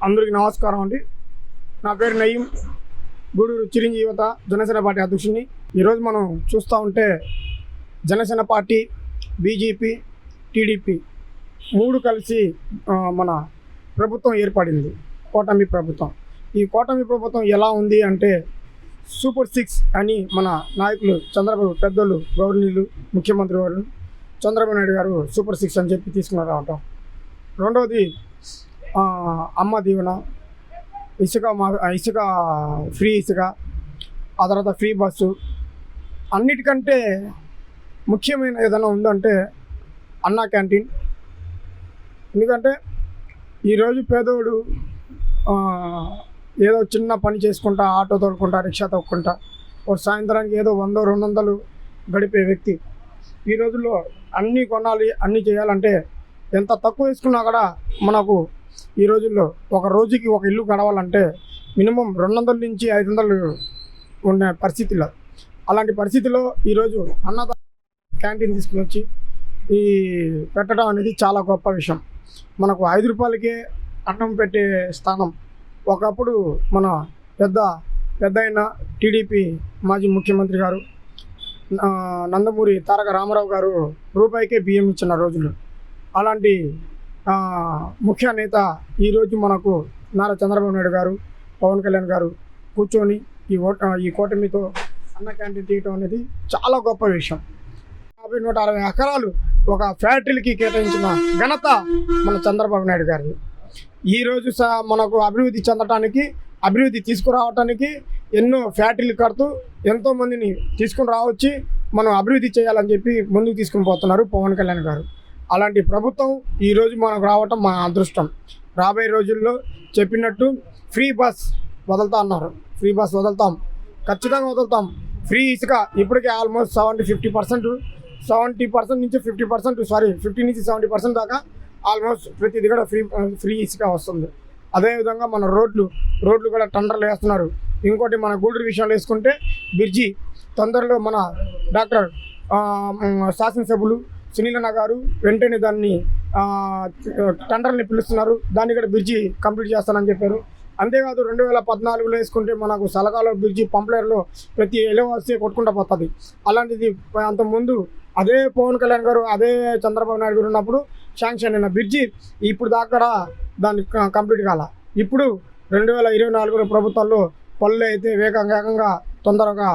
అందరికీ నమస్కారం అండి. నా పేరు నయీం, గూడూరు చిరంజీవత జనసేన పార్టీ అధ్యక్షుడిని. ఈరోజు మనం చూస్తూ ఉంటే జనసేన పార్టీ, బీజేపీ, టీడీపీ మూడు కలిసి మన ప్రభుత్వం ఏర్పడింది, కూటమి ప్రభుత్వం. ఈ కూటమి ప్రభుత్వం ఎలా ఉంది అంటే సూపర్ 6 అని మన నాయకులు చంద్రబాబు పెద్దలు గవర్నీలు ముఖ్యమంత్రి వారు చంద్రబాబు నాయుడు గారు సూపర్ 6 అని చెప్పి తీసుకున్నారు రావటం. రెండవది అమ్మ దీవెన, ఇసుక ఫ్రీ ఇసుక, ఆ తర్వాత ఫ్రీ బస్సు. అన్నిటికంటే ముఖ్యమైన ఏదైనా ఉందంటే అన్నా క్యాంటీన్. ఎందుకంటే ఈరోజు పేదోడు ఏదో చిన్న పని చేసుకుంటా, ఆటో తోలుకుంటా, రిక్షా తొక్కుంటా, ఒక సాయంత్రానికి ఏదో 100-200 గడిపే వ్యక్తి ఈ రోజుల్లో అన్నీ కొనాలి, అన్నీ చేయాలంటే ఎంత తక్కువ వేసుకున్నా కూడా మనకు ఈ రోజుల్లో ఒక రోజుకి ఒక ఇల్లు గడవాలంటే మినిమం 200 నుంచి 500 ఉన్న పరిస్థితిలో. అలాంటి పరిస్థితిలో ఈరోజు అన్నదాన క్యాంటీన్ తీసుకుని వచ్చి ఈ పెట్టడం అనేది చాలా గొప్ప విషయం. మనకు 5 రూపాయలకే అన్నం పెట్టే స్థానం ఒకప్పుడు మన పెద్ద అయిన టీడీపీ మాజీ ముఖ్యమంత్రి గారు నందమూరి తారక రామారావు గారు రూపాయికే బియ్యం ఇచ్చిన రోజులు. అలాంటి ముఖ్య నేత ఈరోజు మనకు నారా చంద్రబాబు నాయుడు గారు, పవన్ కళ్యాణ్ గారు కూర్చొని ఈ కూటమితో అన్న క్యాంటీన్ తీయటం అనేది చాలా గొప్ప విషయం. 160 ఎకరాలు ఒక ఫ్యాక్టరీలకి కేటాయించిన ఘనత మన చంద్రబాబు నాయుడు గారిది. ఈరోజు మనకు అభివృద్ధి చెందటానికి, అభివృద్ధి తీసుకురావటానికి ఎన్నో ఫ్యాక్టరీలు కడుతూ ఎంతోమందిని తీసుకుని రావచ్చి మనం అభివృద్ధి చేయాలని చెప్పి ముందుకు తీసుకుని పోతున్నారు పవన్ కళ్యాణ్ గారు. అలాంటి ప్రభుత్వం ఈరోజు మనకు రావటం మన అదృష్టం. రాబోయే రోజుల్లో చెప్పినట్టు ఫ్రీ బస్ వదులుతా అన్నారు. ఫ్రీ బస్ వదులుతాం, ఖచ్చితంగా వదులుతాం. ఫ్రీ ఇసుక ఇప్పటికే ఆల్మోస్ట్ 70% నుంచి 50% నుంచి 70% దాకా ఆల్మోస్ట్ ప్రతిది కూడా ఫ్రీ ఇసుక వస్తుంది. అదేవిధంగా మన రోడ్లు కూడా టెండర్లు వేస్తున్నారు. ఇంకోటి మన గూడూరు విషయంలో వేసుకుంటే బ్రిడ్జి తొందరలో మన డాక్టర్ శాసనసభ్యులు సునీలన్న గారు వెంటనే దాన్ని టెండర్ని పిలుస్తున్నారు. దాన్ని కూడా బ్రిడ్జి కంప్లీట్ చేస్తానని చెప్పారు. అంతేకాదు 2014లో వేసుకుంటే మనకు సలకాలో బ్రిడ్జి పంప్లేర్లో ప్రతి ఎలవస్తే కొట్టుకుంటూ పోతుంది. అలాంటిది అంతకుముందు అదే పవన్ కళ్యాణ్ గారు, అదే చంద్రబాబు నాయుడు గారు ఉన్నప్పుడు శాంక్షన్ అయిన బ్రిడ్జి ఇప్పుడు దాకా దాన్ని కంప్లీట్ కాల. ఇప్పుడు 2024 ప్రభుత్వంలో పనులు అయితే వేగంగా తొందరగా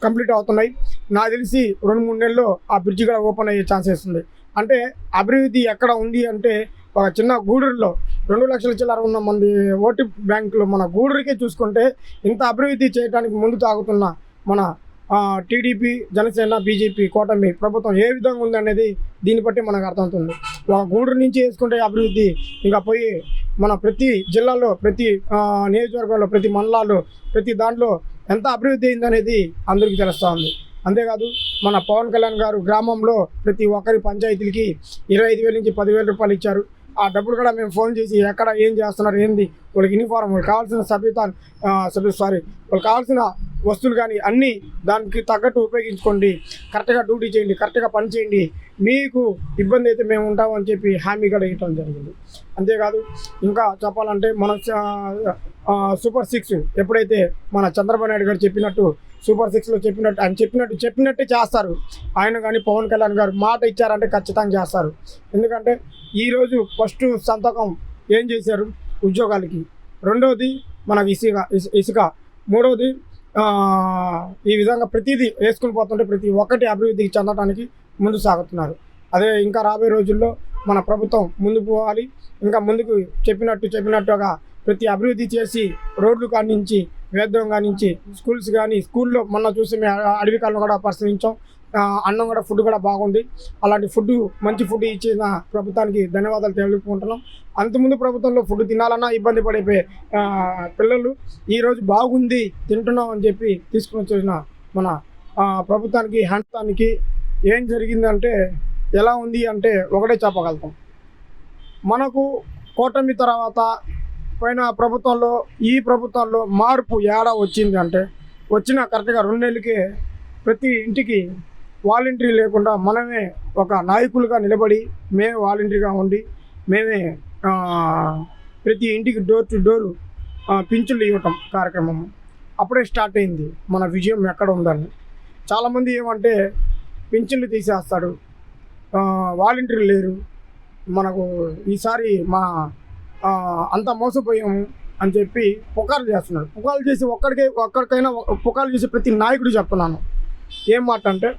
కంప్లీట్ అవుతున్నాయి. నాకు తెలిసి 2-3 నెలల్లో ఆ బ్రిడ్జి కూడా ఓపెన్ అయ్యే ఛాన్సెస్ ఉంది. అంటే అభివృద్ధి ఎక్కడ ఉంది అంటే ఒక చిన్న గూడూరులో 2 లక్షల చిల్లర ఉన్న మంది ఓటు బ్యాంకులో మన గూడూరుకే చూసుకుంటే ఇంత అభివృద్ధి చేయడానికి ముందు తాగుతున్న మన టీడీపీ, జనసేన, బీజేపీ కూటమి ప్రభుత్వం ఏ విధంగా ఉందనేది దీన్ని బట్టి మనకు అర్థమవుతుంది. ఒక గూడూరు నుంచి వేసుకుంటే అభివృద్ధి ఇంకా పోయి మన ప్రతి జిల్లాలో, ప్రతి నియోజకవర్గంలో, ప్రతి మండలాల్లో, ప్రతి దాంట్లో ఎంత అభివృద్ధి అయిందనేది అందరికీ తెలుస్తూ ఉంది. అంతేకాదు మన పవన్ కళ్యాణ్ గారు గ్రామంలో ప్రతి ఒక్కరి పంచాయతీలకి 25,000 నుంచి 10,000 రూపాయలు ఇచ్చారు. ఆ డబ్బులు కూడా మేము ఫోన్ చేసి ఎక్కడ ఏం చేస్తున్నారు, ఏంది, వాళ్ళకి యూనిఫారం, వాళ్ళకి కావాల్సిన వాళ్ళకి కావాల్సిన వస్తువులు కానీ అన్నీ దానికి తగ్గట్టు ఉపయోగించుకోండి, కరెక్ట్గా డ్యూటీ చేయండి, కరెక్ట్గా పని చేయండి, మీకు ఇబ్బంది అయితే మేము ఉంటామని చెప్పి హామీ కూడా ఇవ్వడం జరిగింది. అంతేకాదు ఇంకా చెప్పాలంటే మన సూపర్ 6 ఎప్పుడైతే మన చంద్రబాబు నాయుడు గారు చెప్పినట్టు సూపర్ 6లో చెప్పినట్టే చేస్తారు. ఆయన కానీ పవన్ కళ్యాణ్ గారు మాట ఇచ్చారంటే ఖచ్చితంగా చేస్తారు. ఎందుకంటే ఈరోజు ఫస్ట్ సంతకం ఏం చేశారు ఉద్యోగాలకి, రెండవది మనకు ఇసుక, మూడవది ఈ విధంగా ప్రతిదీ వేసుకుని పోతుంటే ప్రతి ఒక్కటి అభివృద్ధికి చెందడానికి ముందు సాగుతున్నారు. అదే ఇంకా రాబోయే రోజుల్లో మన ప్రభుత్వం ముందుకు పోవాలి. ఇంకా ముందుకు చెప్పినట్టుగా ప్రతి అభివృద్ధి చేసి రోడ్లు కానించి, వేద్యం కానించి, స్కూల్స్ కానీ, స్కూల్లో మొన్న చూసి మేము అడవి కాలను కూడా పరిశీలించాం. అన్నం కూడా, ఫుడ్ కూడా బాగుంది. అలాంటి మంచి ఫుడ్ ఇచ్చిన ప్రభుత్వానికి ధన్యవాదాలు తెలుపుకుంటున్నాం. అంతకుముందు ప్రభుత్వంలో ఫుడ్ తినాలన్నా ఇబ్బంది పడిపోయే పిల్లలు ఈరోజు బాగుంది తింటున్నాం అని చెప్పి తీసుకుని వచ్చిన మన ప్రభుత్వానికి, హంతానికి ఏం జరిగిందంటే ఎలా ఉంది అంటే ఒకటే చెప్పగలుగుతాం. మనకు కూటమి తర్వాత పోయిన ప్రభుత్వంలో ఈ ప్రభుత్వంలో మార్పు ఏడా వచ్చింది అంటే వచ్చిన కరెక్ట్గా 2 నెలలకే ప్రతి ఇంటికి వాలంటరీ లేకుండా మనమే ఒక నాయకులుగా నిలబడి మేమే వాలంటరీగా ఉండి మేమే ప్రతి ఇంటికి డోర్ టు డోరు పింఛన్లు ఇవ్వటం కార్యక్రమం అప్పుడే స్టార్ట్ అయింది మన విజయం ఎక్కడ ఉందని. చాలామంది ఏమంటే పింఛన్లు తీసేస్తాడు, వాలంటీర్లు లేరు, మనకు ఈసారి అంతా మోసపోయాము అని చెప్పి పుకార్లు చేస్తున్నారు. పుకార్లు చేసి ఒక్కడికైనా పుకార్లు చేసి ప్రతి నాయకుడు చెప్తున్నాను ఏం మాట అంటే,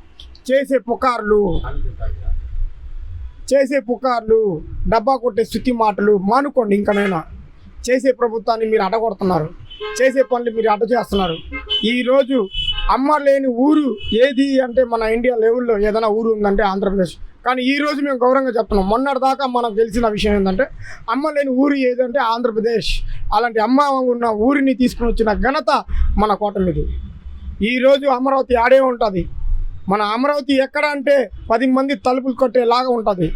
చేసే పుకార్లు డబ్బా కొట్టే స్థితి మాటలు మానుకోండి. ఇంకనైనా చేసే ప్రభుత్వాన్ని మీరు అడ్డగొడుతున్నారు, చేసే పనులు మీరు అడ్డ చేస్తున్నారు. ఈరోజు అమ్మ లేని ఊరు ఏది అంటే మన ఇండియా లెవెల్లో ఏదైనా ఊరు ఉందంటే ఆంధ్రప్రదేశ్. కానీ ఈరోజు మేము గౌరవంగా చెప్తున్నాం. మొన్నటిదాకా మనకు తెలిసిన విషయం ఏంటంటే అమ్మ లేని ఊరు ఏదంటే ఆంధ్రప్రదేశ్. అలాంటి అమ్మ ఉన్న ఊరిని తీసుకుని వచ్చిన ఘనత మన కూటమిది. ఈరోజు అమరావతి ఆడే ఉంటుంది. మన అమరావతి ఎక్కడ అంటే 10 మంది తలుపులు కొట్టేలాగా ఉంటుంది.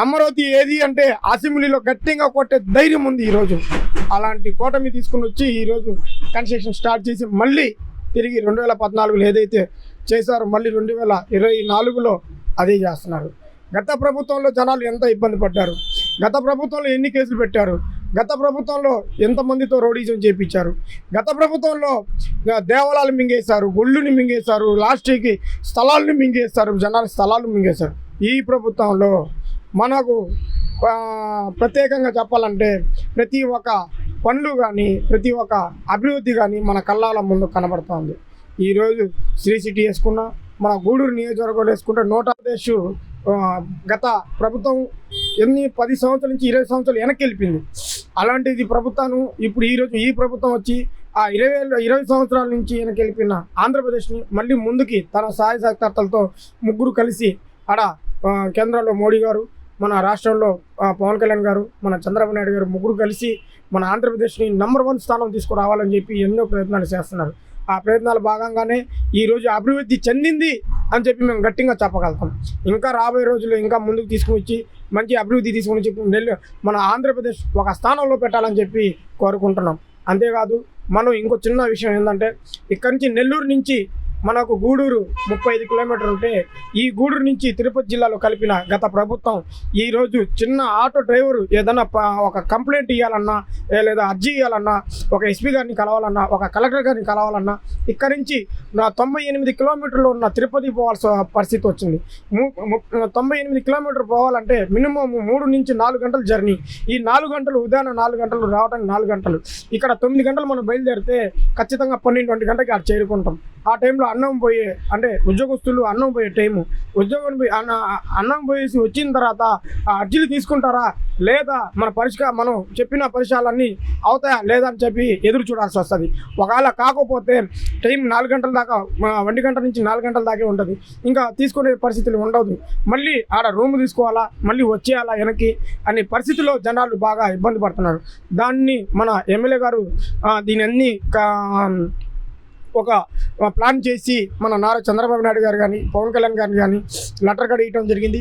అమరావతి ఏది అంటే అసెంబ్లీలో గట్టిగా కొట్టే ధైర్యం ఉంది ఈరోజు. అలాంటి కూటమి తీసుకుని వచ్చి ఈరోజు కన్స్ట్రక్షన్ స్టార్ట్ చేసి మళ్ళీ తిరిగి 2014లో ఏదైతే చేశారో మళ్ళీ 2024లో అదే చేస్తున్నారు. గత ప్రభుత్వంలో జనాలు ఎంత ఇబ్బంది పడ్డారు, గత ప్రభుత్వంలో ఎన్ని కేసులు పెట్టారు, గత ప్రభుత్వంలో ఎంతమందితో రౌడీజం చేయించారు, గత ప్రభుత్వంలో దేవాలయాలు మింగేశారు, గుళ్ళుని మింగేశారు, లాస్ట్కి స్థలాలను మింగేస్తారు, జనాల స్థలాలు మింగేశారు. ఈ ప్రభుత్వంలో మనకు ప్రత్యేకంగా చెప్పాలంటే ప్రతి ఒక్క పనులు కానీ ప్రతి ఒక్క అభివృద్ధి కానీ మన కళ్ళాల ముందు కనబడుతుంది. ఈరోజు శ్రీ సిటీ వేసుకున్నా, మన గూడూరు నియోజకవర్గంలో వేసుకుంటే ఆంధ్రప్రదేశ్ గత ప్రభుత్వం 10 సంవత్సరాల నుంచి 20 సంవత్సరాలు వెనక్కి వెళ్ళిపోయింది. అలాంటిది ప్రభుత్వం ఇప్పుడు ఈరోజు ఈ ప్రభుత్వం వచ్చి ఆ 20 సంవత్సరాల నుంచి వెనక్కి వెళ్ళిపోయిన ఆంధ్రప్రదేశ్ని మళ్ళీ ముందుకి తన సహాయ సహకారాలతో ముగ్గురు కలిసి ఆడ కేంద్రంలో మోడీ గారు, మన రాష్ట్రంలో పవన్ కళ్యాణ్ గారు, మన చంద్రబాబు నాయుడు గారు ముగ్గురు కలిసి మన ఆంధ్రప్రదేశ్ని నెంబర్ 1 స్థానం తీసుకురావాలని చెప్పి ఎన్నో ప్రయత్నాలు చేస్తున్నారు. ఆ ప్రయత్నాల భాగంగానే ఈరోజు అభివృద్ధి చెందింది అని చెప్పి మేము గట్టిగా చెప్పగలుగుతాం. ఇంకా రాబోయే రోజుల్లో ఇంకా ముందుకు తీసుకుని వచ్చి మంచి అభివృద్ధి తీసుకుని వచ్చి మన ఆంధ్రప్రదేశ్ ఒక స్థానంలో పెట్టాలని చెప్పి కోరుకుంటున్నాం. అంతేకాదు మనం ఇంకో చిన్న విషయం ఏంటంటే ఇక్కడి నుంచి నెల్లూరు నుంచి మనకు గూడూరు 35 కిలోమీటర్లు ఉంటే ఈ గూడూరు నుంచి తిరుపతి జిల్లాలో కలిపిన గత ప్రభుత్వం ఈరోజు చిన్న ఆటో డ్రైవరు ఏదైనా ఒక కంప్లైంట్ ఇవ్వాలన్నా లేదా అర్జీ ఇవ్వాలన్నా, ఒక ఎస్పీ గారిని కలవాలన్నా, ఒక కలెక్టర్ గారిని కలవాలన్నా ఇక్కడి నుంచి 98 కిలోమీటర్లు ఉన్న తిరుపతి పోవాల్సిన పరిస్థితి వచ్చింది. 98 కిలోమీటర్లు పోవాలంటే మినిమం 3 నుంచి 4 గంటల జర్నీ. ఈ 4 గంటలు ఉదయాన్నే 4 గంటలు రావడానికి 4 గంటలు, ఇక్కడ 9 గంటలు మనం బయలుదేరితే ఖచ్చితంగా 12-1 గంటకి అక్కడ చేరుకుంటాం. ఆ టైంలో అన్నం పోయే అంటే ఉద్యోగస్తులు అన్నం పోయే టైము, ఉద్యోగం అన్నం పోయేసి వచ్చిన తర్వాత ఆ అర్జీలు తీసుకుంటారా లేదా మనం చెప్పిన పరిసరాలన్నీ అవుతాయా లేదా అని చెప్పి ఎదురు చూడాల్సి వస్తుంది. ఒకవేళ కాకపోతే టైం 4 గంటల దాకా 1 గంట నుంచి 4 గంటల దాకే ఉంటుంది. ఇంకా తీసుకునే పరిస్థితులు ఉండదు. మళ్ళీ ఆడ రూమ్ తీసుకోవాలా, మళ్ళీ వచ్చేయాలా వెనక్కి అనే పరిస్థితుల్లో జనాలు బాగా ఇబ్బంది పడుతున్నారు. దాన్ని మన ఎమ్మెల్యే గారు దీని అన్ని ఒక ప్లాన్ చేసి మన నారా చంద్రబాబు నాయుడు గారు కానీ పవన్ కళ్యాణ్ గారిని కానీ లెటర్ కూడా ఇవ్వడం జరిగింది.